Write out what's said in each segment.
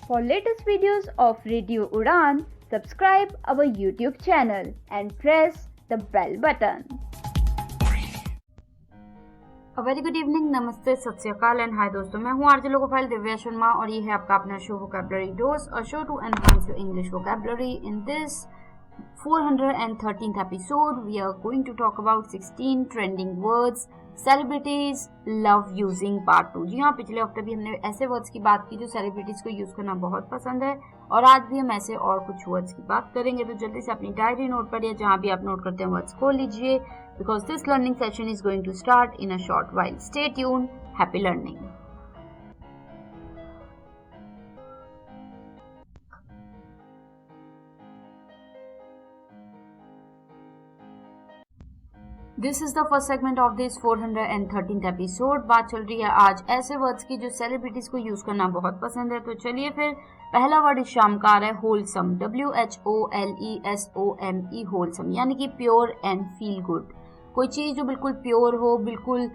For latest videos of Radio Udan, subscribe our YouTube channel and press the bell button. A very good evening, नमस्ते, सत श्री अकाल and hi दोस्तों, मैं हूँ RJ logophile Divya Sharma और ये है आपका अपना show vocabulary dose, a show to enhance your English vocabulary. In this 413th episode, we are going to talk about 16 trending words celebrities love using part 2. जी हाँ, पिछले हफ्ते भी हमने ऐसे वर्ड्स की बात की जो सेलिब्रिटीज को यूज करना बहुत पसंद है और आज भी हम ऐसे और कुछ वर्ड्स की बात करेंगे. तो जल्दी से अपनी डायरी नोट पर या जहाँ भी आप नोट करते हैं वर्ड्स खोल लीजिए, because this learning session is going to start in a short while. Stay tuned. Happy learning. This is the first segment of this 413th episode. बात चल रही है आज ऐसे वर्ड्स की जो सेलिब्रिटीज को यूज करना बहुत पसंद है. तो चलिए फिर पहला वर्ड इस शाम का आ रहा है होलसम. WHOLESOME, होलसम यानी कि प्योर एंड फील गुड. कोई चीज जो बिल्कुल प्योर हो, बिल्कुल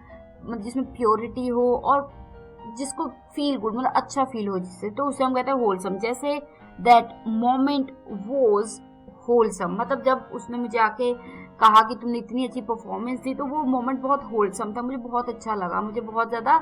जिसमें प्योरिटी हो और जिसको फील गुड मतलब अच्छा फील हो जिससे, तो उसे हम कहते हैं होलसम. जैसे दैट मोमेंट वॉज होलसम, मतलब जब उसने मुझे आके कहा कि तुमने इतनी अच्छी परफॉर्मेंस दी तो वो मोमेंट बहुत होलसम था, मुझे बहुत अच्छा लगा, मुझे बहुत ज्यादा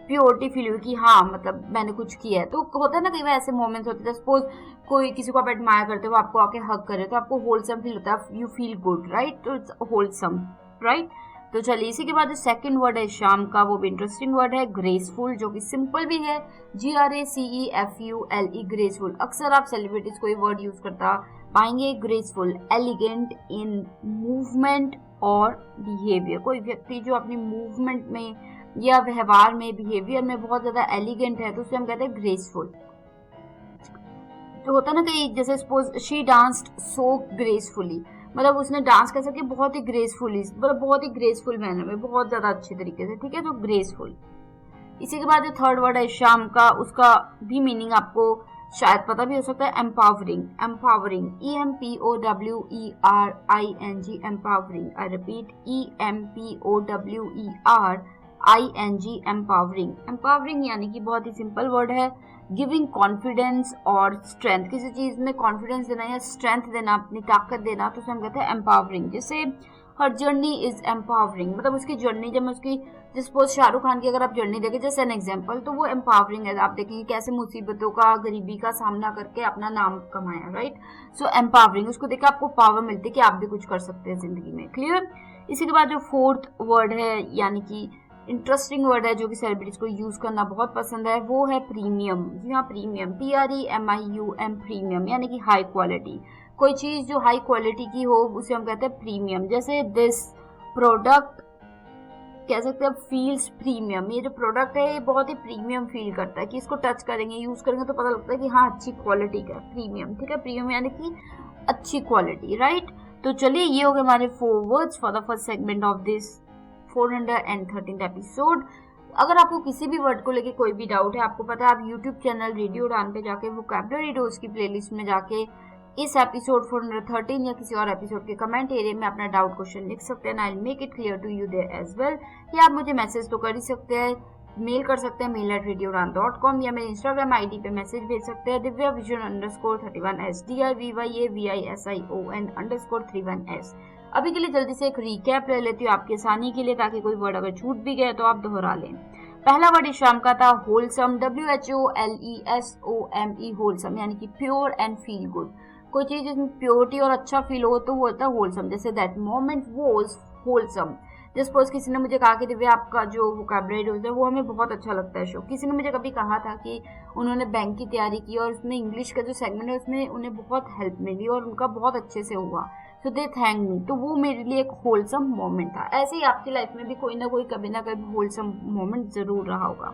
प्योरिटी फील हुई कि हाँ मतलब मैंने कुछ किया है. तो होता है ना कई बार ऐसे मोमेंट्स होते हैं, सपोज कोई किसी को आप एडमायर करते हो, आपको आके हग करे तो आपको होलसम फील होता है, यू फील गुड, राइट. तो इट्स होलसम, राइट. तो चलिए इसी के बाद जो सेकंड वर्ड है शाम का, वो भी इंटरेस्टिंग वर्ड है ग्रेसफुल, जो कि सिंपल भी है. GRACEFULE, graceful. अक्सर आप सेलिब्रिटीज को ये वर्ड यूज करता पाएंगे. ग्रेसफुल, एलिगेंट इन मूवमेंट और बिहेवियर. कोई व्यक्ति जो अपनी मूवमेंट में या व्यवहार में, बिहेवियर में बहुत ज्यादा एलिगेंट है तो उसे हम कहते हैं ग्रेसफुल. तो होता है ना कि जैसे suppose she danced so gracefully, मतलब उसने डांस कैसा किया बहुत ही ग्रेसफुली, मतलब बहुत ही ग्रेसफुल मैनर में, बहुत ज्यादा अच्छे तरीके से, ठीक है. तो ग्रेसफुल. इसी के बाद जो थर्ड वर्ड है शाम का, उसका भी मीनिंग आपको शायद पता भी हो सकता है. Empowering. Empowering, EMPOWERING, empowering. I repeat, EMPOWERING, empowering. Empowering यानी कि बहुत ही सिंपल वर्ड है, गिविंग कॉन्फिडेंस और स्ट्रेंथ. किसी चीज में कॉन्फिडेंस देना या स्ट्रेंथ देना, अपनी ताकत देना, तो उसे हम कहते हैं एम्पावरिंग. जैसे हर जर्नी इज एम्पावरिंग, मतलब उसकी जर्नी, जब मैं उसकी सपोज शाहरुख खान की अगर आप जर्नी देखें जैसे एन एग्जाम्पल, तो वो एम्पावरिंग है. आप देखेंगे कैसे मुसीबतों का, गरीबी का सामना करके अपना नाम कमाया, राइट. सो एम्पावरिंग, उसको देखकर आपको पावर मिलती है कि आप भी कुछ कर सकते हैं जिंदगी में. क्लियर. इसी के बाद जो फोर्थ वर्ड है यानी कि इंटरेस्टिंग वर्ड है जो कि सेलिब्रिटीज को यूज करना बहुत पसंद है, वो है प्रीमियम. जी हाँ, प्रीमियम, PREMIUM, प्रीमियम यानी कि हाई क्वालिटी. कोई चीज जो हाई क्वालिटी की हो उसे हम कहते हैं प्रीमियम. जैसे दिस प्रोडक्ट कह सकते हैं फील्स प्रीमियम, ये जो प्रोडक्ट है ये बहुत ही प्रीमियम फील करता है कि इसको टच करेंगे, यूज करेंगे तो पता लगता है कि हाँ अच्छी क्वालिटी का प्रीमियम, ठीक है. प्रीमियम यानी कि अच्छी क्वालिटी, राइट. तो चलिए ये हो गए हमारे 4 words for the first segment of this 413th episode. अगर आपको किसी भी वर्ड को लेके कोई भी डाउट है, आपको पता है आप यूट्यूब चैनल रेडियो उड़ान पे जाके वोकैबुलरी डोज की प्लेलिस्ट में जाके इस एपिसोड 413 या किसी और एपिसोड के कमेंट एरिया में अपना डाउट क्वेश्चन लिख सकते हैं. I will make it clear to you there as well. या आप मुझे मैसेज तो कर ही सकते हैं, मेल कर सकते हैं mail@radioudan.com, या मेरे इंस्टाग्राम आईडी पे मैसेज भेज सकते हैं divyavision_31s, DIVYAVISION_31s. अभी के लिए जल्दी से एक रिकैप ले लेती हूँ आपकी आसानी के लिए, ताकि कोई वर्ड अगर छूट भी गए तो आप दोहरा लें. पहला वर्ड इस शाम का था होलसम. WHOLESOME, होलसम यानी कि प्योर एंड फील गुड. कोई चीज जिसमें प्योरिटी और अच्छा फील हो तो वो होता है होलसम. जैसे that moment was wholesome. Just suppose किसी ने मुझे कहा कि दिव्या आपका जो वोकैबुलरी डोज है वो हमें बहुत अच्छा लगता है शो. किसी ने मुझे कभी कहा था कि उन्होंने बैंक की तैयारी की और उसमें इंग्लिश का जो सेगमेंट है उसमें उन्हें बहुत हेल्प मिली और उनका बहुत अच्छे से हुआ, सो दे थैंक मी. तो वो मेरे लिए एक होलसम मोमेंट था. ऐसे ही आपकी लाइफ में भी कोई ना कोई कभी ना कभी होलसम मोमेंट जरूर रहा होगा.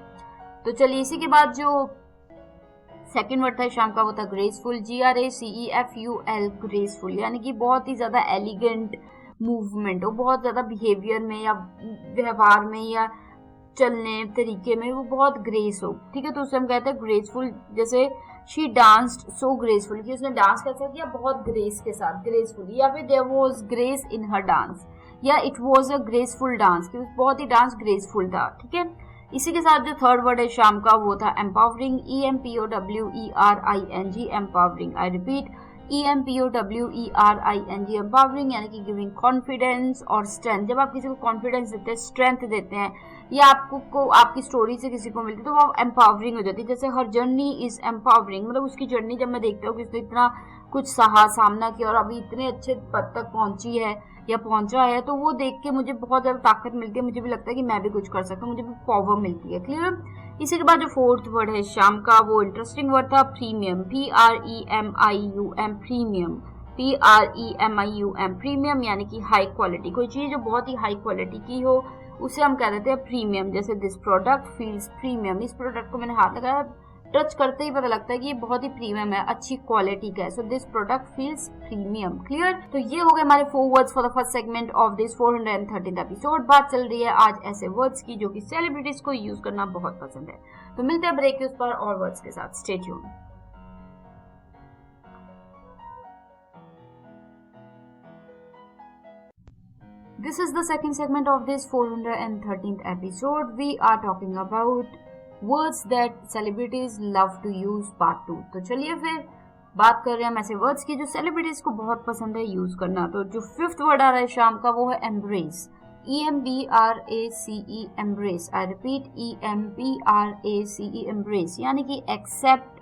तो चलिए इसी के बाद जो सेकेंड वर्ड था शाम का वो था ग्रेसफुल. GRACEFUL, ग्रेसफुल यानी कि बहुत ही ज्यादा एलिगेंट मूवमेंट हो, बहुत ज्यादा बिहेवियर में या व्यवहार में या चलने तरीके में वो बहुत ग्रेस हो, ठीक है. तो उसे हम कहते हैं ग्रेसफुल. जैसे शी डांस्ड सो ग्रेसफुल, कि उसने डांस कैसा किया बहुत ग्रेस के साथ, ग्रेसफुल. या फिर there was grace in her dance, या it was a graceful dance, कि बहुत ही डांस ग्रेसफुल था, ठीक है. इसी के साथ जो थर्ड वर्ड है शाम का वो था empowering, EMPOWERING, empowering. I repeat, EMPOWERING, empowering, यानी कि गिविंग कॉन्फिडेंस और स्ट्रेंथ। जब आप किसी को कॉन्फिडेंस देते हैं, स्ट्रेंथ देते हैं, या आपको आपकी स्टोरी से किसी को मिलती है तो वो एम्पावरिंग हो जाती है। जैसे हर जर्नी इज एम्पावरिंग, मतलब उसकी जर्नी जब मैं देखता हूँ कि उसने इतना कुछ सहा, सामना किया और अभी इतने अच्छे पद तक पहुंची है या पहुंचा है, तो वो देख के मुझे बहुत ज्यादा ताकत मिलती है। मुझे भी लगता है कि मैं भी कुछ कर सकता हूँ, मुझे भी पावर मिलती है। क्लियर। इसी के बाद जो फोर्थ वर्ड है शाम का वो इंटरेस्टिंग वर्ड था premium, PREMIUM, premium, PREMIUM, premium, यानी कि हाई क्वालिटी। कोई चीज जो बहुत ही हाई क्वालिटी की हो उसे हम कह देते हैं प्रीमियम। जैसे दिस प्रोडक्ट फील्स प्रीमियम, इस प्रोडक्ट को मैंने हाथ लगाया, टच करते ही पता लगता है कि ये बहुत ही प्रीमियम है, अच्छी क्वालिटी का है। So this product feels premium. Clear. तो ये हो गए हमारे 4 words for the first segment of this 413th episode. बात चल रही है आज ऐसे वर्ड्स की जो कि सेलिब्रिटीज को यूज करना बहुत पसंद है। तो मिलते हैं ब्रेक के उस पर और वर्ड्स के साथ। Stay tuned. This is the second segment of this 413th episode. We are talking about words that celebrities love to use part 2. तो चलिए फिर बात कर रहे हैं हम ऐसे वर्ड्स की जो सेलिब्रिटीज को बहुत पसंद है यूज करना। तो जो फिफ्थ वर्ड आ रहा है शाम का वो है embrace, EMBRACE, embrace. I repeat, EMBRACE, embrace, यानी कि एक्सेप्ट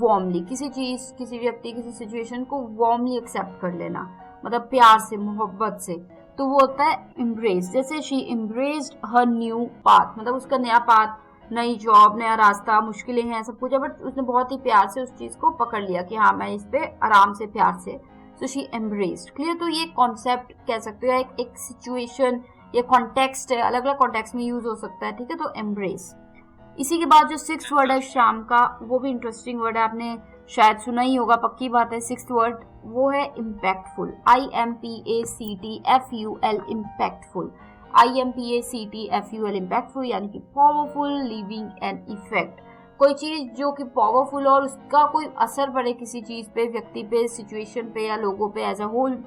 वार्मली, किसी चीज, किसी व्यक्ति, किसी सिचुएशन को वार्मली एक्सेप्ट कर लेना, मतलब प्यार से, मोहब्बत से, तो वो होता है एम्ब्रेस। जैसे she embraced her new path, मतलब उसका नया पाथ, नई जॉब, नया रास्ता, मुश्किलें हैं, सब कुछ है, बट उसने बहुत ही प्यार से उस चीज को पकड़ लिया कि हाँ मैं इस पे आराम से, प्यार से। So she embraced. क्लियर। तो ये कॉन्सेप्ट कह सकते हो, एक सिचुएशन या कॉन्टेक्स्ट है, अलग अलग कॉन्टेक्स्ट में यूज हो सकता है। ठीक है। तो एम्ब्रेस। इसी के बाद जो सिक्स्थ वर्ड है शाम का वो भी इंटरेस्टिंग वर्ड है, आपने शायद सुना ही होगा, पक्की बात है। सिक्स्थ वर्ड वो है impactful, IMPACTFUL, impactful, IMPACTFUL, impactful, यानी कि पावरफुल, लीविंग एन इफेक्ट। कोई चीज जो कि पावरफुल और उसका कोई असर पड़े किसी चीज पे, व्यक्ति पे, सिचुएशन पे या लोगों पे एज अ होल,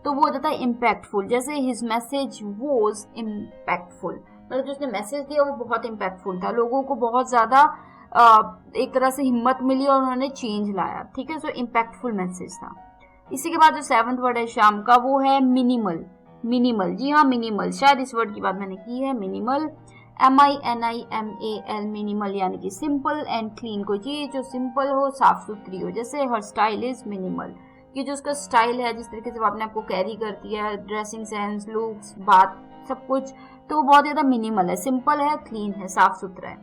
तो वो हो जाता है इम्पैक्टफुल। जैसे हिज मैसेज वॉज इम्पैक्टफुल, मतलब जो उसने मैसेज दिया वो बहुत इम्पैक्टफुल था, लोगों को बहुत ज्यादा एक तरह से हिम्मत मिली और उन्होंने चेंज लाया। ठीक है। सो इम्पैक्टफुल मैसेज था। इसी के बाद जो सेवंथ वर्ड है शाम का वो है मिनिमल, मिनिमल। जी हाँ, मिनिमल, शायद इस वर्ड की बात मैंने की है। मिनिमल, MINIMAL, मिनिमल, यानी कि सिंपल एंड क्लीन। कोई चीज जो सिंपल हो, साफ सुथरी हो। जैसे हर स्टाइल इज मिनिमल, कि जो उसका स्टाइल है, जिस तरीके से वो अपने आप को कैरी करती है, ड्रेसिंग सेंस, लुक्स, बात, सब कुछ, तो वो बहुत ज्यादा मिनिमल है, सिंपल है, क्लीन है, साफ सुथरा है।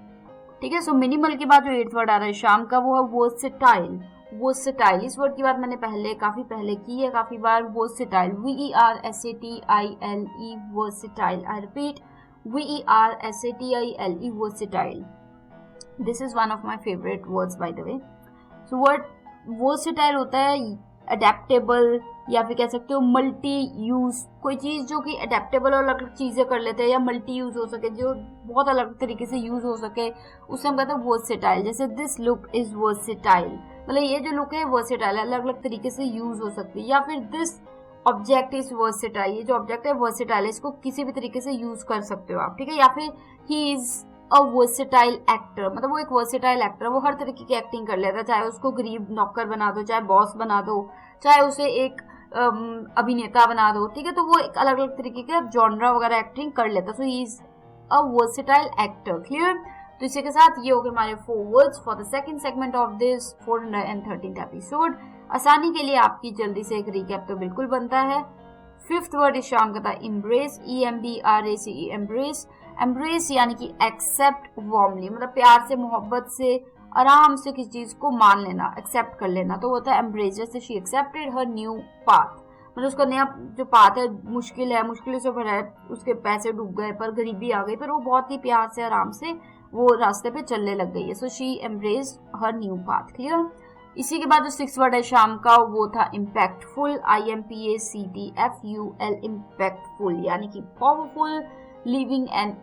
ठीक है। सो मिनिमल के बाद जो एट्थ वर्ड आ रहा है शाम का वो है वर्सेटाइल, वर्सेटाइल। इस वर्ड की बात मैंने काफी पहले की है, काफी बार। Versatile, VERSATILE, versatile. I repeat, VERSATILE, versatile. This is one of my favourite words by the way. So word versatile होता है अडेप्टेबल, या फिर कह सकते हो मल्टी यूज। कोई चीज जो कि अडेप्टेबल और अलग अलग चीजें कर लेते हैं, या मल्टी यूज हो सके, जो बहुत अलग तरीके से यूज हो सके, उसे हम कहते हैं वर्सेटाइल। जैसे दिस लुक इज वर्सेटाइल, मतलब ये जो लुक है वर्सेटाइल, अलग अलग तरीके से यूज हो सकती है। या फिर दिस ऑब्जेक्ट इज वर्सेटाइल, ये जो ऑब्जेक्ट है वर्सेटाइल है, इसको किसी भी तरीके से यूज कर सकते हो आप। ठीक है। या फिर ही इज अ वर्सेटाइल एक्टर, मतलब वो एक वर्सेटाइल एक्टर, वो हर तरीके की एक्टिंग कर लेता है, चाहे उसको गरीब नौकर बना दो, चाहे बॉस बना दो, चाहे उसे एक अभिनेता बना दो। ठीक है। तो वो एक अलग अलग तरीके के जॉनरा वगैरह एक्टिंग कर लेता है। So he is a versatile actor. Clear. तो इसी के साथ ये हो गए हमारे 4 words for the second segment of this 413th episode. आसानी के लिए आपकी जल्दी से एक रिकैप तो बिल्कुल बनता है। फिफ्थ वर्ड इस शाम का था इम्ब्रेस, EMBRACE, एम्ब्रेस। एम्ब्रेस यानी कि एक्सेप्ट वार्मली, मतलब प्यार से, मोहब्बत से, आराम से किसी चीज को मान लेना, एक्सेप्ट कर लेना, तो होता है एम्ब्रेस। जैसे she accepted her new path, मतलब उसका नया जो पाथ है मुश्किल है, मुश्किलों से भरा है, उसके पैसे डूब गए, पर गरीबी आ गई, पर वो बहुत ही प्यार से, आराम से वो रास्ते पे चलने लग गई है। So she embraced her new path. Clear. इसी के बाद जो सिक्स वर्ड है शाम का वो था इम्पैक्टफुल, IMPACTFUL, इम्पैक्टफुल, यानी कि पावरफुल, लिविंग एन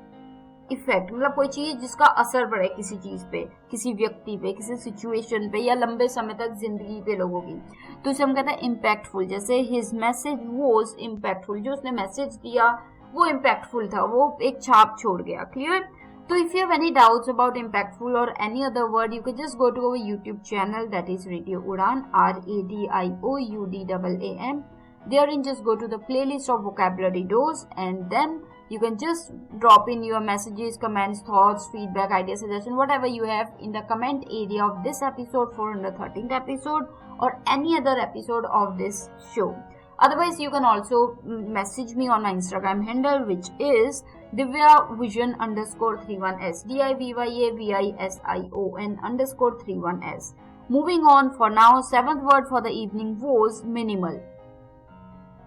इफेक्ट, मतलब कोई चीज जिसका असर पड़े किसी चीज पे, किसी व्यक्ति पे, किसी सिचुएशन पे, या लंबे समय तक जिंदगी पे लोगों की, तो इसे हम कहते हैं इम्पैक्टफुल। जैसे हिज मैसेज वॉज इम्पैक्टफुल, जो उसने मैसेज दिया वो इम्पैक्टफुल था, वो एक छाप छोड़ गया। Clear. So if you have any doubts about impactful or any other word, you can just go to our YouTube channel, that is Radio Udan, RADIOUDAAM. Therein just go to the playlist of vocabulary dose, and then you can just drop in your messages, comments, thoughts, feedback, ideas, suggestion, whatever you have in the comment area of this episode, 413th episode, or any other episode of this show. Otherwise, you can also message me on my Instagram handle, which is DivyaVision_31S, DIVYAVISION_31S. Moving on, for now, seventh word for the evening was minimal.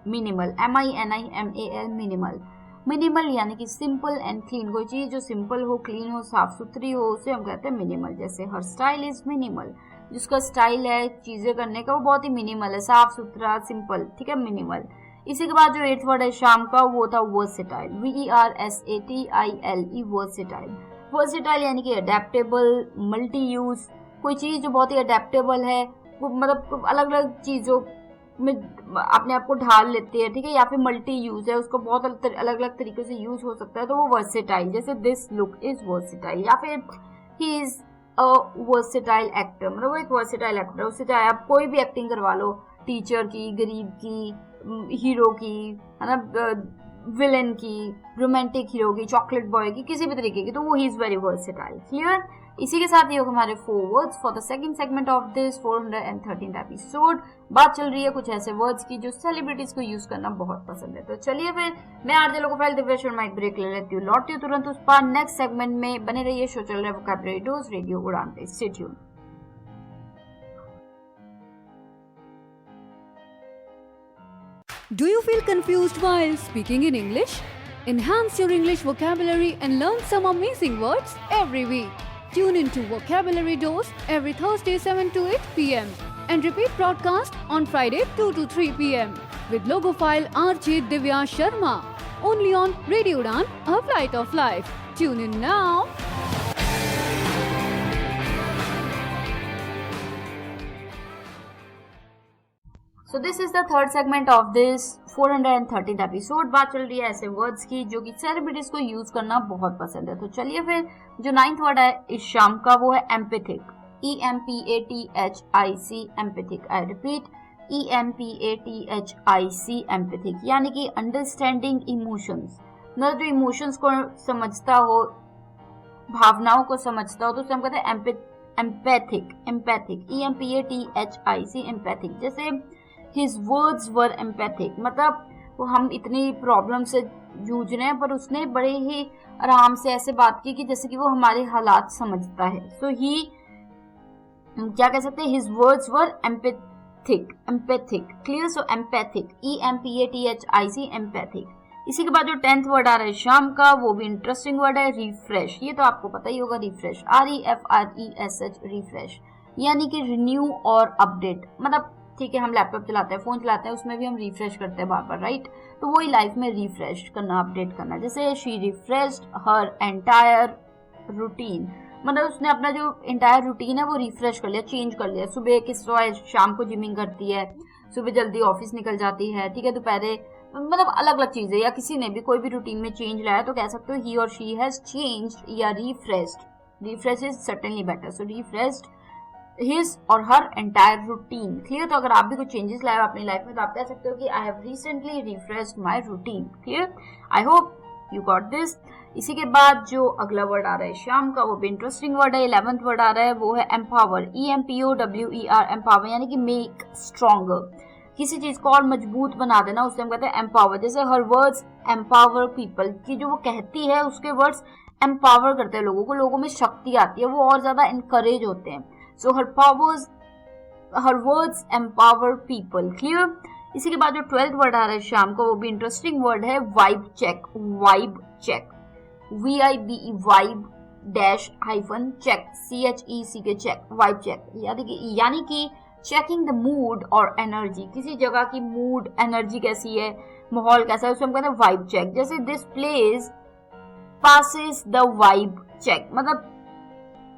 Minimal, MINIMAL, minimal. Minimal यानी कि simple and clean. कोई चीज जो simple हो, clean हो, साफ सुथरी हो, उसे हम कहते हैं मिनिमल. जैसे हर स्टाइल इज मिनिमल, जिसका स्टाइल है चीजें करने का वो बहुत ही मिनिमल है, साफ सुथरा, सिंपल. ठीक है, मिनिमल. इसी के बाद जो 8th वर्ड है शाम का, वो था वर्सेटाइल. VERSATILE, versatile. वर्सेटाइल यानी कि अडेप्टेबल, मल्टी यूज. कोई चीज जो बहुत ही अडेप्टेबल है, वो मतलब अलग अलग चीजों में अपने आप को ढाल लेती है. ठीक है, या फिर मल्टी यूज है, उसको बहुत अलग अलग तरीके से यूज हो सकता है, तो वो वर्सेटाइल. जैसे दिस लुक इज वर्सेटाइल, या फिर ही इज अ वर्सेटाइल एक्टर, मतलब वो एक वर्सेटाइल एक्टर. उससे चाहे आप कोई भी एक्टिंग करवा लो, टीचर की, गरीब की, हीरो की, है ना, विलेन की, रोमांटिक हीरो की, चॉकलेट बॉय की, किसी भी तरीके की, तो वो he is very versatile. Clear. इसी के साथ ये हो हमारे 4 words for the second segment of this 413th episode. बात चल रही है कुछ ऐसे वर्ड्स की जो सेलिब्रिटीज को यूज करना बहुत पसंद है. तो चलिए फिर मैं आरजे लोकोफाइल दिव्या शर्मा एक ब्रेक ले लेती हूँ, लौटती हूँ तुरंत उस पर. नेक्स्ट सेगमेंट में बने रहिए. शो चल रहा है वोकैबुलरी डोज रेडियो उड़ान पे. Stay tuned. Do you feel confused while speaking in English? Enhance your English vocabulary and learn some amazing words every week. Tune into Vocabulary Dose every Thursday 7 to 8 p.m. and repeat broadcast on Friday 2 to 3 p.m. with logophile RJ Divya Sharma. Only on Radio Udan, a flight of life. Tune in now. So this is the third segment of this 413th episode. बात चल रही है ऐसे words की जो कि celebrities को use करना बहुत पसंद है. तो चलिए फिर जो 9th वर्ड है इस शाम का, वो है empathic. EMPATHIC, empathic. I repeat, EMPATHIC, empathic यानी कि अंडरस्टैंडिंग इमोशंस. मतलब जो इमोशंस को समझता हो, भावनाओं को समझता हो, तो उसे हम कहते हैं एम्पैथिक. Empathic, EMPATHIC, empathic. जैसे His words were empathic, मतलब वो हम इतनी प्रॉब्लम से जूझ रहे हैं पर उसने बड़े ही आराम से ऐसे बात की कि जैसे कि वो हमारे हालात समझता है. सो ही क्या कह सकते हैं, His words were empathic. Clear. So empathic, EMPATHIC, empathic. इसी के बाद जो 10th वर्ड आ रहा है शाम का, वो भी इंटरेस्टिंग वर्ड है, रिफ्रेश. ये तो आपको पता ही होगा, रिफ्रेश, REFRESH, रिफ्रेश यानी कि रिन्यू और अपडेट. मतलब ठीक है, हम लैपटॉप चलाते हैं, फोन चलाते हैं, उसमें भी हम रिफ्रेश करते हैं बार बार, राइट. तो वही लाइफ में रिफ्रेश करना, अपडेट करना. जैसे she refreshed her entire routine, मतलब उसने अपना जो एंटायर रूटीन है वो रिफ्रेश कर लिया, चेंज कर लिया. सुबह किस तरह शाम को जिमिंग करती है, सुबह जल्दी ऑफिस निकल जाती है, ठीक है, दोपहर, मतलब अलग अलग चीजें, या किसी ने भी कोई भी रूटीन में चेंज लाया तो कह सकते हो ही और शी हैज चेंज्ड या refreshed. Refresh is certainly better. So refreshed his और her entire routine. क्लियर. तो अगर आप भी कुछ चेंजेस लाए हो अपनी लाइफ में तो आप कह सकते हो कि I have recently refreshed my routine. Clear. I hope you got this. इसी के बाद जो अगला वर्ड आ रहा है शाम का, वो भी इंटरेस्टिंग वर्ड है. 11th वर्ड आ रहा है, वो है एम्पावर. EMPOWER, एम्पावर यानी कि मेक स्ट्रॉन्गर. किसी चीज को और मजबूत बना देना, उससे हम कहते हैं एम्पावर. जैसे हर वर्ड्स एम्पावर पीपल, की जो वो कहती है उसके वर्ड्स एम्पावर करते हैं लोगों को, लोगों में शक्ति आती है, वो और ज्यादा इनकरेज होते हैं. So her words empower people. Clear. इसी के बाद जो 12th वर्ड आ रहा है शाम को, वो भी इंटरेस्टिंग वर्ड है, vibe check. Vibe check, VIBE, vibe dash hyphen check, CHEC K check. Vibe check यानी कि चेकिंग द मूड और एनर्जी. किसी जगह की मूड, एनर्जी कैसी है, माहौल कैसा है, उसे हम कहते हैं वाइब चेक. जैसे this place passes the vibe check, मतलब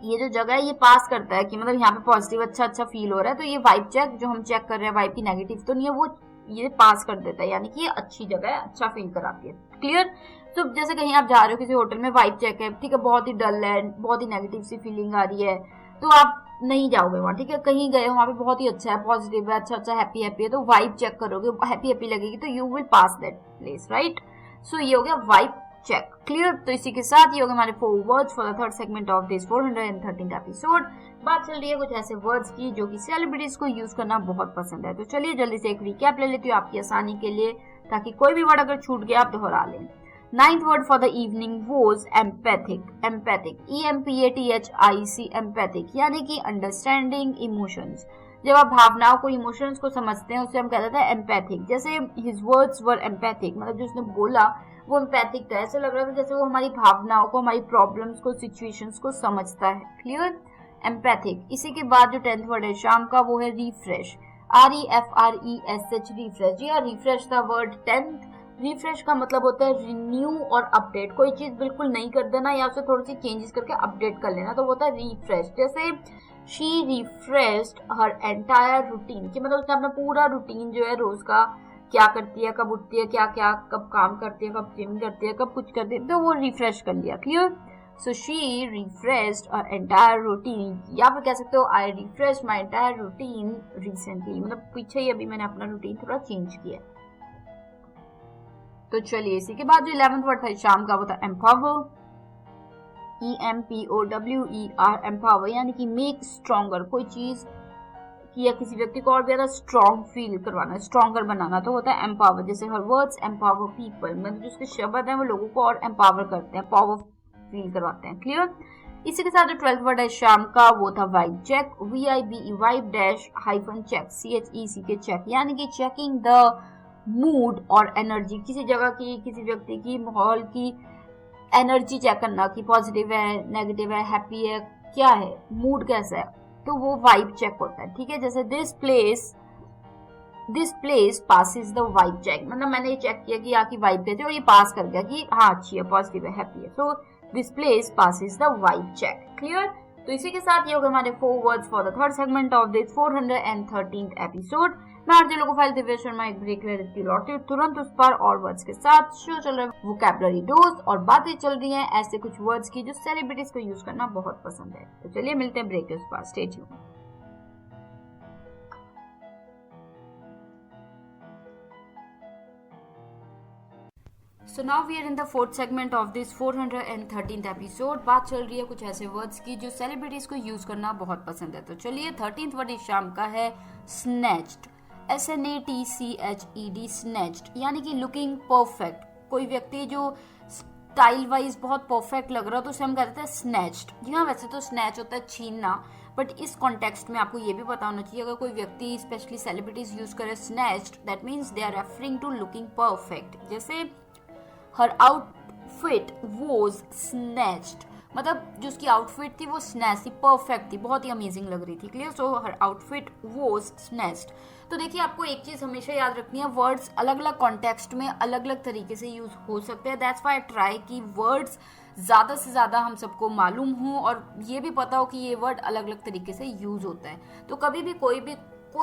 ये जो जगह है ये पास करता है कि मतलब यहाँ पे पॉजिटिव अच्छा फील हो रहा है, तो ये वाइब चेक जो हम चेक कर रहे हैं, वाइब की नेगेटिव तो नहीं है, वो ये पास कर देता है, यानी कि ये अच्छी जगह है, अच्छा फील कराती है. क्लियर. तो जैसे कहीं आप जा रहे हो किसी होटल में, वाइब चेक है, ठीक है, बहुत ही डल है, बहुत ही नेगेटिव सी फीलिंग आ रही है, तो आप नहीं जाओगे वहाँ, ठीक है। कहीं गए वहाँ पे बहुत ही अच्छा है, पॉजिटिव है, अच्छा हैप्पी है, तो वाइब चेक करोगे, हैप्पी लगेगी, तो you will pass that place, right. So ये हो गया वाइब चेक, क्लियर। तो इसी के साथ ये हो गए हमारे 4 words for the third segment of this 413th episode. बात चल रही है कुछ ऐसे वर्ड्स की जो कि सेलिब्रिटीज को यूज करना बहुत पसंद है। तो चलिए जल्दी से एक रिकैप ले लेती हूँ आपकी आसानी के लिए, ताकि कोई भी वर्ड अगर छूट गया आप दोहरा लें। 9th word for the evening was empathic, EMPATHIC, empathic यानी कि अंडरस्टैंडिंग इमोशंस। जब आप भावनाओं को, इमोशंस को समझते हैं, उसे हम कहते हैं एम्पैथिक। जैसे his words were empathic, मतलब जो उसने बोला वो एम्पैथिक था, ऐसा लग रहा था जैसे वो हमारी भावनाओं को, हमारी प्रॉब्लम्स को, सिचुएशंस को समझता है, क्लियर, एम्पैथिक। इसी के बाद जो 10th वर्ड है शाम का, वो है रिफ्रेश, REFRESH, रिफ्रेश। जी हाँ, रिफ्रेश था वर्ड 10th। रिफ्रेश का मतलब होता है रिन्यू और अपडेट, कोई चीज बिल्कुल नहीं कर देना या उसे थोड़ी सी चेंजेस करके अपडेट कर लेना, तो वो होता है रिफ्रेश। जैसे she refreshed her entire routine, कि मतलब उसने अपना पूरा रूटीन जो है रोज का, क्या करती है, कब उठती है, क्या क्या कब काम करती है, कब जिम करती है, कब कुछ करती है, तो वो रिफ्रेश कर लिया, clear. So she refreshed her entire routine, या फिर कह सकते हो I refreshed my entire routine recently, मतलब पीछे ही अभी मैंने अपना रूटीन थोड़ा चेंज किया। तो चलिए इसी के बाद जो 11th वर्ड था शाम का, वो था एम्पावर, EMPOWER, एम्पावर यानी कि मेक स्ट्रॉन्गर, कोई चीज की या किसी व्यक्ति को और ज्यादा स्ट्रॉन्ग फील करवाना, स्ट्रॉन्गर बनाना, तो होता है एम्पावर। जैसे हर वर्ड्स एम्पावर पीपल, मतलब जो उसके शब्द हैं वो लोगों को और एम्पावर करते हैं, पावर फील करवाते हैं, क्लियर। इसी के साथ जो 12th वर्ड है शाम का, वो था vibe check, VIBE, vibe dash hyphen check, CHECK, check यानी कि चेकिंग द मूड और एनर्जी, किसी जगह की, किसी व्यक्ति की, माहौल की एनर्जी चेक करना कि पॉजिटिव है, नेगेटिव है, हैप्पी है, क्या है, मूड कैसा है, तो वो वाइब चेक होता है, ठीक है। जैसे this place passes the vibe check, मतलब मैंने ये चेक किया कि आपकी वाइब कैसे, और ये पास कर गया कि हाँ अच्छी है, पॉजिटिव है, हैप्पी है, so this place passes the vibe check, clear. तो इसी के साथ ये हो गए हमारे 4 words for the third segment of this 413th episode. मैं आरजे लोकोफाइल दिव्या शर्मा एक ब्रेक ले लेती हूँ, लौटती हूँ तुरंत उस पर और वर्ड्स के साथ। शो चल रहा है वोकैबुलरी डोज और बातें चल रही हैं ऐसे कुछ वर्ड्स की जो सेलिब्रिटीज को यूज करना बहुत पसंद है। तो चलिए मिलते हैं ब्रेक के उस पर, stay tuned. So now we are in the 4th segment of this 413th episode। बात चल रही है कुछ ऐसे वर्ड्स की जो सेलिब्रिटीज को यूज करना बहुत पसंद है। तो चलिए 13th वर्ड इस शाम का है स्नैच्ड, SNATCHED, स्नैच्ड यानी कि लुकिंग परफेक्ट। कोई व्यक्ति जो स्टाइल वाइज बहुत परफेक्ट लग रहा हो तो उसे हम कहते हैं स्नैच्ड। जी हाँ, वैसे तो स्नैच होता है छीनना, बट इस कॉन्टेक्स्ट में आपको ये भी पता होना चाहिए अगर कोई व्यक्ति स्पेशली सेलिब्रिटीज यूज करे snatched, that means they are referring to looking perfect. जैसे हर आउटफिट वॉज स्नैच्ड, मतलब जो उसकी आउटफिट थी वो स्नैच थी, परफेक्ट थी, बहुत ही अमेजिंग लग रही थी, clear. So her outfit was snatched. तो देखिए आपको एक चीज हमेशा याद रखनी है, वर्ड्स अलग अलग कॉन्टेक्स्ट में अलग अलग तरीके से यूज हो सकते हैं। दैट्स व्हाई ट्राई कि वर्ड्स ज्यादा से ज्यादा हम सबको मालूम हो और ये भी पता हो कि ये वर्ड अलग अलग तरीके से यूज होता है। तो कभी भी कोई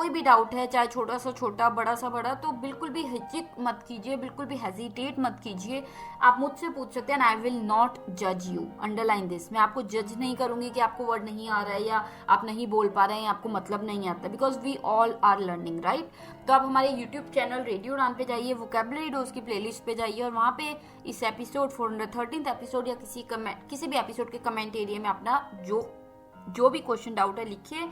भी डाउट है, चाहे छोटा सा छोटा, बड़ा सा बड़ा, तो बिल्कुल भी हिचक मत कीजिए, बिल्कुल भी हेजिटेट मत कीजिए। आप मुझसे पूछ सकते हैं, आई विल नॉट जज यू, अंडरलाइन दिस। मैं आपको जज नहीं करूंगी कि आपको वर्ड नहीं आ रहा है या आप नहीं बोल पा रहे हैं या आपको मतलब नहीं आता, because we all are learning, right. तो आप हमारे यूट्यूब चैनल रेडियो उड़ान पे जाइए, वोकैबुलरी डोज की प्लेलिस्ट पे जाइए और वहाँ पे इस एपिसोड 413th एपिसोड या किसी भी एपिसोड के कमेंट एरिया में अपना जो भी क्वेश्चन डाउट है लिखिए।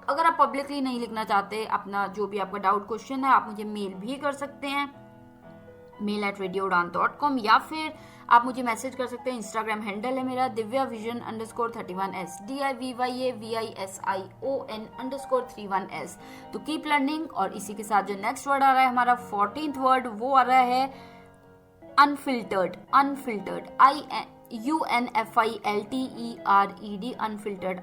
अगर आप पब्लिकली नहीं लिखना चाहते अपना जो भी आपका डाउट क्वेश्चन है, आप मुझे मेल भी कर सकते हैं, mail@radioudan.com, या फिर आप मुझे मैसेज कर सकते हैं। इंस्टाग्राम हैंडल है मेरा divyavision_31s, DIVYAVISION_31s। तो कीप लर्निंग। और इसी के साथ जो नेक्स्ट वर्ड आ रहा है हमारा 14th वर्ड, वो आ रहा है unfiltered, UNFILTERED, unfiltered.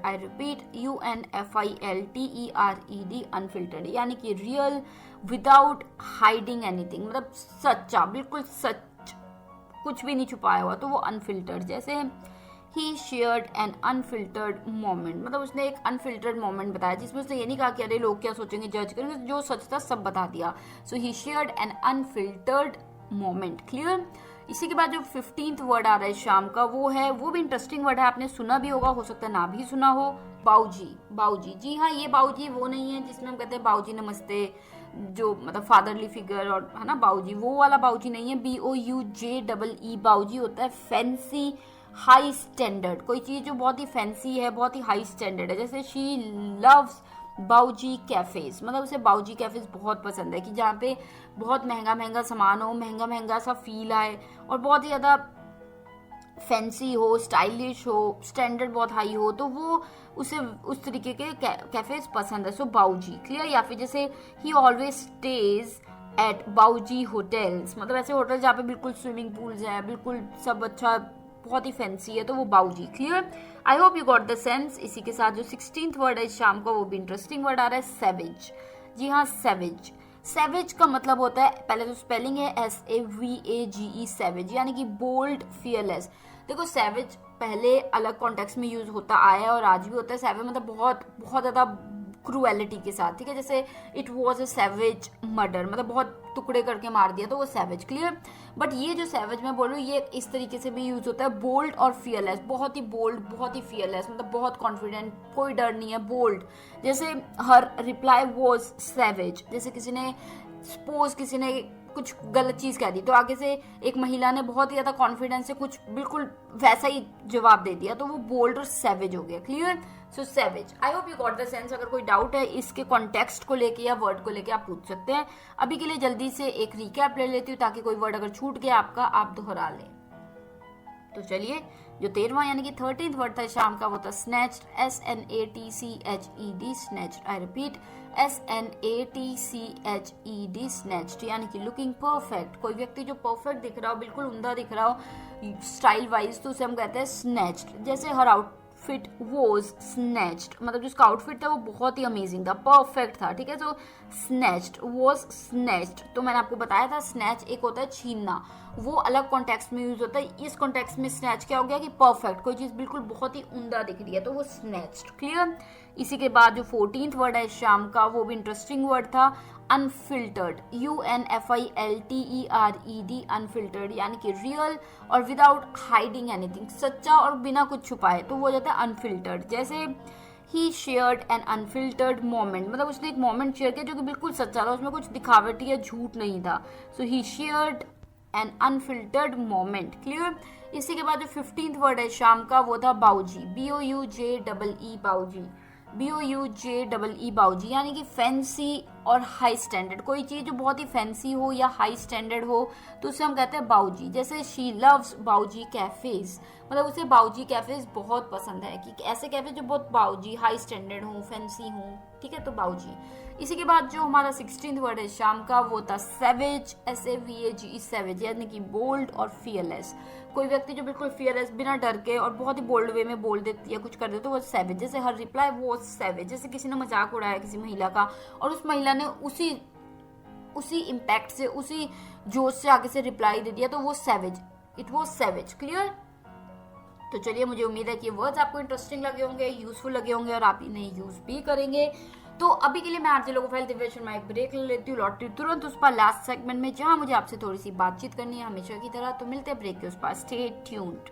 I repeat, UNFILTERED, unfiltered यानी कि रियल, विदाउट हाइडिंग एनीथिंग, मतलब सच्चा, बिल्कुल सच, कुछ भी नहीं छुपाया हुआ, तो वो अनफिल्टर्ड। जैसे ही शेयर्ड एन अनफिल्टर्ड मोमेंट, मतलब उसने एक अनफिल्टर्ड मोमेंट बताया जिसमें उसने ये नहीं कहा कि अरे लोग क्या सोचेंगे, जज करेंगे, जो सच था सब बता दिया। So he shared an unfiltered moment, clear. इसी के बाद जो 15th वर्ड आ रहा है शाम का, वो भी इंटरेस्टिंग वर्ड है, आपने सुना भी होगा, हो सकता है ना भी सुना हो। बाऊजी। बाऊजी, जी हाँ, ये बाऊजी वो नहीं है जिसमें हम कहते हैं बाऊजी नमस्ते, जो मतलब फादरली फिगर और है ना बाऊजी, वो वाला बाऊजी नहीं है। BOUJEE बाऊजी होता है फैंसी, हाई स्टैंडर्ड, कोई चीज जो बहुत ही फैंसी है, बहुत ही हाई स्टैंडर्ड है। जैसे शी लव्स बाऊजी कैफेज, मतलब उसे बाऊजी कैफेज बहुत पसंद है कि जहाँ पे बहुत महंगा महंगा सामान हो, महंगा महंगा सा फील आए और बहुत ही ज्यादा फैंसी हो, स्टाइलिश हो, स्टैंडर्ड बहुत हाई हो, तो वो उसे उस तरीके के कैफेज पसंद है। So boujee, clear. या फिर जैसे ही always stays at boujee hotels, मतलब ऐसे होटल जहाँ पे बिल्कुल स्विमिंग पूल्स हैं, बिल्कुल सब अच्छा, बहुत ही फैंसी है, तो वो boujee, clear. I hope you got the sense. इसी के साथ जो 16th वर्ड है शाम का, वो भी इंटरेस्टिंग वर्ड आ रहा है, सैवेज। जी हाँ, सैवेज। सैवेज का मतलब होता है, पहले तो स्पेलिंग है SAVAGE, सैवेज, यानी कि बोल्ड, फियरलेस। देखो सैवेज पहले अलग कॉन्टेक्स्ट में यूज होता आया है और आज भी होता है। सैवेज मतलब बहुत बहुत ज्यादा क्रूएलिटी के साथ, ठीक है। जैसे it was a savage murder, मतलब बहुत टुकड़े करके मार दिया, तो वो सैवेज, क्लियर। बट ये जो सैवेज मैं बोल रही हूँ, ये इस तरीके से भी यूज होता है, बोल्ड और फियरलेस, बहुत ही बोल्ड, बहुत ही फियरलेस, मतलब बहुत कॉन्फिडेंट, कोई डर नहीं है, बोल्ड। जैसे हर रिप्लाई वॉज सैवेज, जैसे किसी ने सपोज किसी ने कुछ गलत चीज कह दी, तो आगे से एक महिला ने बहुत ही ज्यादा कॉन्फिडेंस से कुछ बिल्कुल वैसा ही जवाब दे दिया, तो वो बोल्ड और सैवेज हो गया, clear. So savage. I hope you got the sense. अगर कोई डाउट है इसके कॉन्टेक्स्ट को लेके या वर्ड को लेके, आप पूछ सकते हैं। अभी के लिए जल्दी से एक रिकैप ले लेती हूँ ताकि कोई वर्ड अगर छूट गया आपका, आप दोहरा लें। तो चलिए, जो 13वां यानी कि 13th वर्ड था शाम का, वो था snatched, SNATCHED, snatched. I repeat, SNATCHED, snatched, यानी कि लुकिंग परफेक्ट, कोई व्यक्ति जो परफेक्ट दिख रहा हो, बिल्कुल उम्दा दिख रहा हो स्टाइल वाइज, तो उसे हम कहते हैं स्नैच्ड। जैसे हर आउटफिट वॉज स्नैच्ड, मतलब जिसका आउटफिट था वो बहुत ही अमेजिंग था, परफेक्ट था, ठीक है। तो स्नैच्ड, वॉज स्नैच्ड। तो मैंने आपको बताया था स्नैच एक होता है छीनना, वो अलग कॉन्टेक्स्ट में यूज होता है। इस कॉन्टेक्स्ट में स्नैच क्या हो गया कि परफेक्ट, कोई चीज बिल्कुल बहुत ही उम्दा दिख रही है, तो वो स्नैच्ड, क्लियर। इसी के बाद जो 14th वर्ड है शाम का, वो भी इंटरेस्टिंग वर्ड था, अनफिल्टर्ड, UNFILTERED, अनफिल्टर्ड, यानी कि रियल और विदाउट हाइडिंग एनीथिंग, सच्चा और बिना कुछ छुपाए, तो वो हो जाता है अनफिल्टर्ड। जैसे ही शेयर्ड एन अनफिल्टर्ड मोमेंट, मतलब उसने एक मोमेंट शेयर किया जो कि बिल्कुल सच्चा था, उसमें कुछ दिखावटी या झूठ नहीं था। So he shared an unfiltered moment, clear. इसी के बाद जो 15th वर्ड है शाम का, वो था बाऊजी, BOUJEE, बाऊजी, BOUJEE, बाऊजी, यानी कि फैंसी और हाई स्टैंडर्ड, कोई चीज जो बहुत ही फैंसी हो या हाई स्टैंडर्ड हो, तो उसे हम कहते हैं बाऊजी। जैसे शी लव्स बाऊजी कैफेज, मतलब उसे बाऊजी कैफेज बहुत पसंद है, कि ऐसे कैफे जो बहुत बाऊजी, हाई स्टैंडर्ड हो, फैंसी हो, ठीक है, तो बाऊजी। इसी के बाद जो हमारा 16th वर्ड है शाम का, वो था सैवेज, SAVAGE, सैवेज, यानी कि बोल्ड और फियरलेस, कोई व्यक्ति जो बिल्कुल फियरलेस, बिना डर के और बहुत ही बोल्ड वे में बोल देती है, कुछ कर देते, तो वो सैवेज। जैसे हर रिप्लाई वो सैवेज, जैसे किसी ने मजाक उड़ाया किसी महिला का और उस महिला ने उसी इम्पैक्ट से, उसी जोश से आगे से रिप्लाई दे दिया, तो वो savage, it was savage, clear. तो चलिए, मुझे उम्मीद है कि वर्ड्स आपको इंटरेस्टिंग लगे होंगे, यूजफुल लगे होंगे और आप इन्हें यूज भी करेंगे। तो अभी के लिए मैं आरजे लोगोफाइल दिव्या शर्मा एक ब्रेक ले लेती हूँ, लौटती तुरंत उस पर लास्ट सेगमेंट में, जहां मुझे आपसे थोड़ी सी बातचीत करनी है हमेशा की तरह। तो मिलते हैं ब्रेक के उस पर, stay tuned.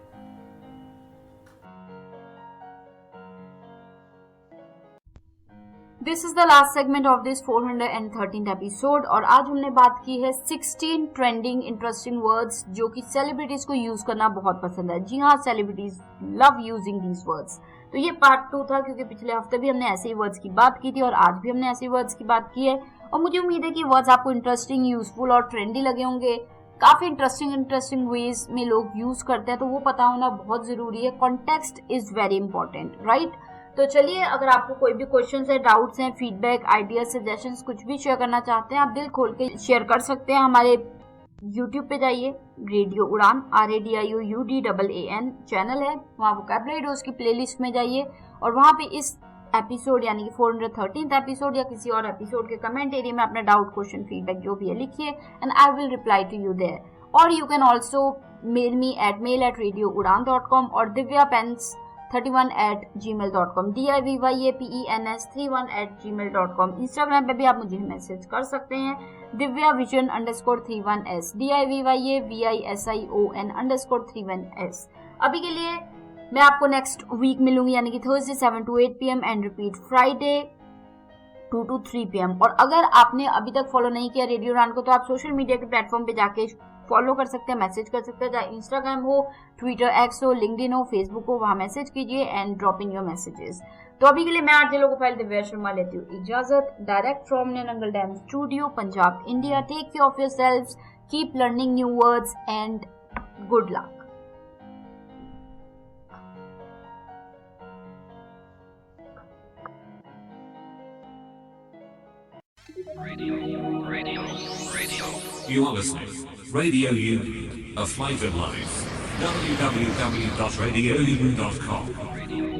This is the last segment of this 413th episode, और आज हमने बात की है 16 ट्रेंडिंग इंटरेस्टिंग वर्ड्स जो कि सेलिब्रिटीज को यूज करना बहुत पसंद है। जी हाँ, celebrities love using these words. तो ये पार्ट 2 था, क्योंकि पिछले हफ्ते भी हमने ऐसे ही वर्ड्स की बात की थी और आज भी हमने ऐसे वर्ड्स की बात की है, और मुझे उम्मीद है कि वर्ड्स आपको इंटरेस्टिंग, यूजफुल और ट्रेंडी लगे होंगे। काफी इंटरेस्टिंग वेज में लोग यूज करते हैं, तो वो पता होना बहुत जरूरी है। Context is very important, right. तो चलिए, अगर आपको कोई भी क्वेश्चंस है, डाउट्स हैं, फीडबैक, आइडियाज, सजेशंस, कुछ भी शेयर करना चाहते हैं, आप दिल खोल के शेयर कर सकते हैं। हमारे YouTube पे जाइए, रेडियो उड़ान, RADIOUDAAN चैनल है, वहाँ वोकैबुलरी डोज की प्लेलिस्ट में जाइए और वहाँ पे इस एपिसोड यानी कि 413th एपिसोड या किसी और एपिसोड के कमेंट एरिया में अपना डाउट, क्वेश्चन, फीडबैक जो भी है लिखिए, and I will reply to you there. और you can also mail me at mail@radioudan.com और divyapens31@gmail.com, divyapens31@gmail.com। इंस्टाग्राम पे भी आप मुझे मैसेज कर सकते हैं divyavision_31s, divyavison_31s। अभी के लिए मैं आपको नेक्स्ट वीक मिलूंगी, यानी कि Thursday 7 to 8 PM and repeat Friday 2 to 3 PM। और अगर आपने अभी तक फॉलो नहीं किया रेडियो उड़ान को, तो आप सोशल मीडिया के प्लेटफॉर्म पे जाके फॉलो कर सकते हैं, मैसेज कर सकते हैं, चाहे इंस्टाग्राम हो, ट्विटर, एक्स हो, लिंक्डइन हो, फेसबुक हो, वहां मैसेज कीजिए and drop in your messages. तो अभी के लिए मैं आरजे लोकोफाइल दिव्या शर्मा लेती हूँ इजाजत, direct from Nangal dam studio, Punjab, India. Take care of yourselves, keep learning new words and good luck. You are listening. Radio Union, a flavored life. www.radiounion.com.